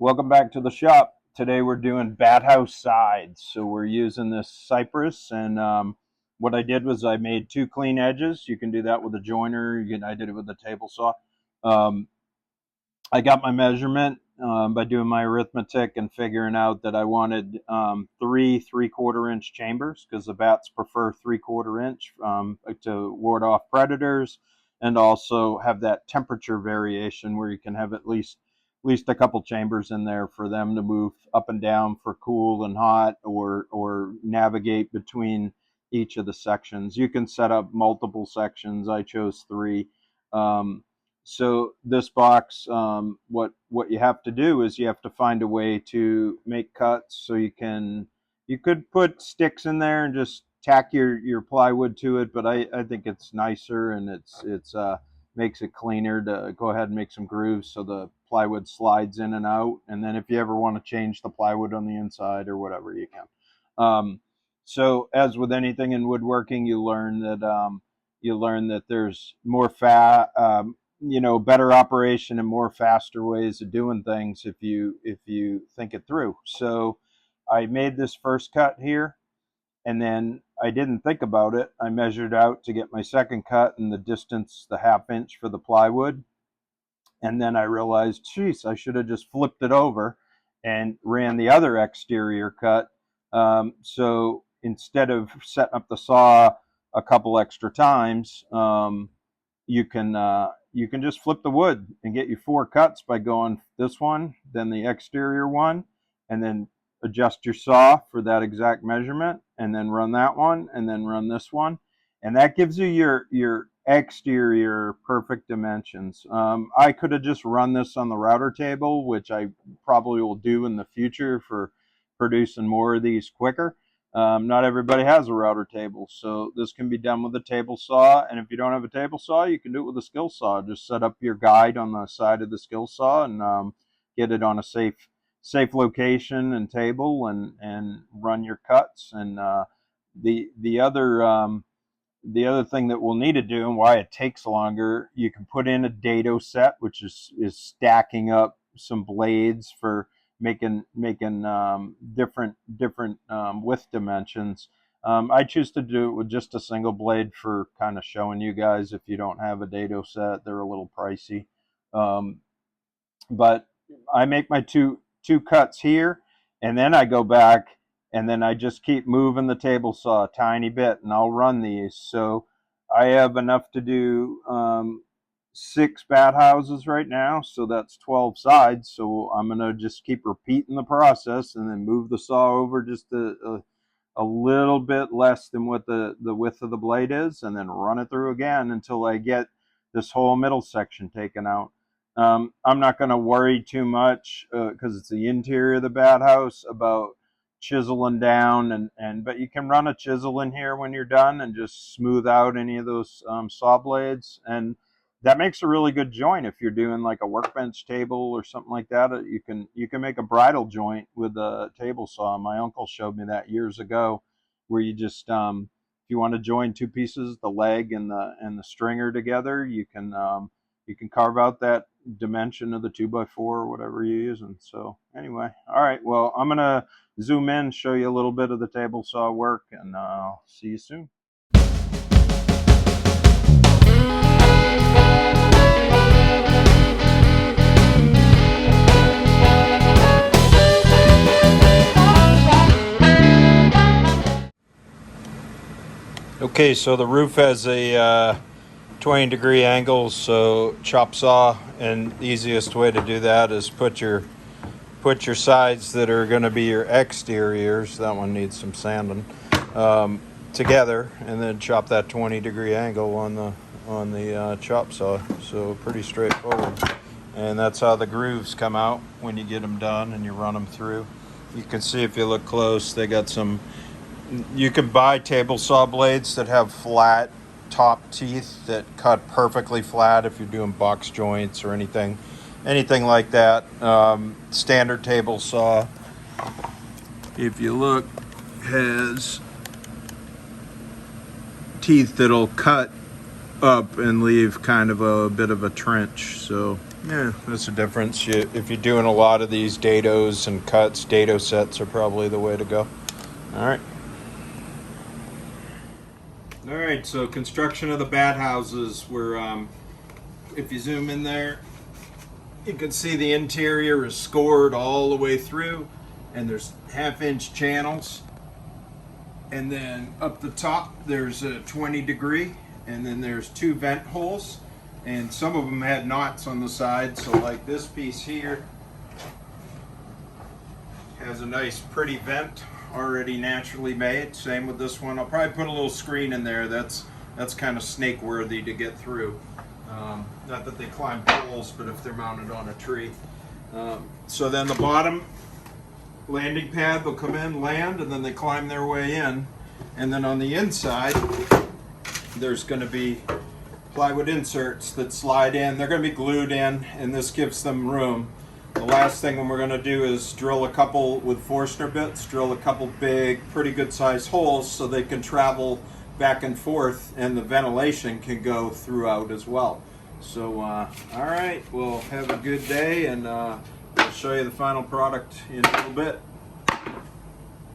Welcome back to the shop. Today we're doing bathhouse sides. So we're using this cypress, and what I did was I made two clean edges. You can do that with a joiner. I did it with a table saw. Um, I got my measurement by doing my arithmetic and figuring out that I wanted three 3/4 inch chambers because the bats prefer 3/4 inch to ward off predators, and also have that temperature variation where you can have at least a couple chambers in there for them to move up and down for cool and hot, or navigate between each of the sections. You can set up multiple sections. I chose three. Um, so this box, what you have to do is you have to find a way to make cuts. So you could put sticks in there and just tack your plywood to it, but I think it's nicer, and it's makes it cleaner to go ahead and make some grooves so the plywood slides in and out. And then if you ever want to change the plywood on the inside or whatever, you can. So as with anything in woodworking, you learn that there's more better operation and more faster ways of doing things if you think it through. So I made this first cut here, and then I didn't think about it. I measured out to get my second cut and the distance, the 1/2 inch for the plywood. And then I realized, geez, I should have just flipped it over and ran the other exterior cut. So instead of setting up the saw a couple extra times, you can just flip the wood and get you 4 cuts by going this one, then the exterior one, and then adjust your saw for that exact measurement, and then run that one, and then run this one, and that gives you your exterior perfect dimensions. I could have just run this on the router table, which I probably will do in the future for producing more of these quicker. Not everybody has a router table, so this can be done with a table saw. And if you don't have a table saw, you can do it with a skill saw. Just set up your guide on the side of the skill saw, and get it on a safe location and table, and run your cuts. And the the other the other thing that we'll need to do, and why it takes longer, you can put in a dado set, which is stacking up some blades for making different width dimensions. I choose to do it with just a single blade for kind of showing you guys. If you don't have a dado set, they're a little pricey. Um, but I make my two cuts here, and then I go back, and then I just keep moving the table saw a tiny bit, and I'll run these. So I have enough to do 6 bathhouses right now, so that's 12 sides. So I'm gonna just keep repeating the process, and then move the saw over just a little bit less than what the width of the blade is, and then run it through again until I get this whole middle section taken out. I'm not going to worry too much because it's the interior of the bathhouse about chiseling down, but you can run a chisel in here when you're done and just smooth out any of those saw blades, and that makes a really good joint if you're doing like a workbench table or something like that. You can make a bridle joint with a table saw. My uncle showed me that years ago, where you just if you want to join two pieces, the leg and the stringer together, you can carve out that dimension of the 2x4 or whatever you're using. So anyway, all right. Well, I'm gonna zoom in, show you a little bit of the table saw work, and I'll see you soon. Okay, so the roof has a 20-degree angle, so chop saw, and the easiest way to do that is put your sides that are going to be your exteriors, that one needs some sanding, together, and then chop that 20-degree angle on the chop saw. So pretty straightforward, and that's how the grooves come out when you get them done and you run them through. You can see, if you look close, they got some. You can buy table saw blades that have flat top teeth that cut perfectly flat if you're doing box joints or anything like that. Standard table saw, if you look, has teeth that'll cut up and leave kind of a bit of a trench. So yeah, that's the difference. If you're doing a lot of these dados and cuts, dado sets are probably the way to go. All right. All right, so construction of the bathhouses. We're if you zoom in there, you can see the interior is scored all the way through, and there's 1/2-inch channels. And then up the top, there's a 20°, and then there's 2 vent holes, and some of them had knots on the side. So like this piece here has a nice pretty vent already naturally made. Same with this one. I'll probably put a little screen in there. That's kind of snake worthy to get through. Not that they climb poles, but if they're mounted on a tree. So then the bottom landing pad, they'll come in, land, and then they climb their way in. And then on the inside, there's going to be plywood inserts that slide in. They're going to be glued in, and this gives them room. The last thing we're going to do is drill a couple with Forstner bits, drill a couple big, pretty good sized holes so they can travel back and forth, and the ventilation can go throughout as well. So, all right, well, have a good day, and we'll show you the final product in a little bit.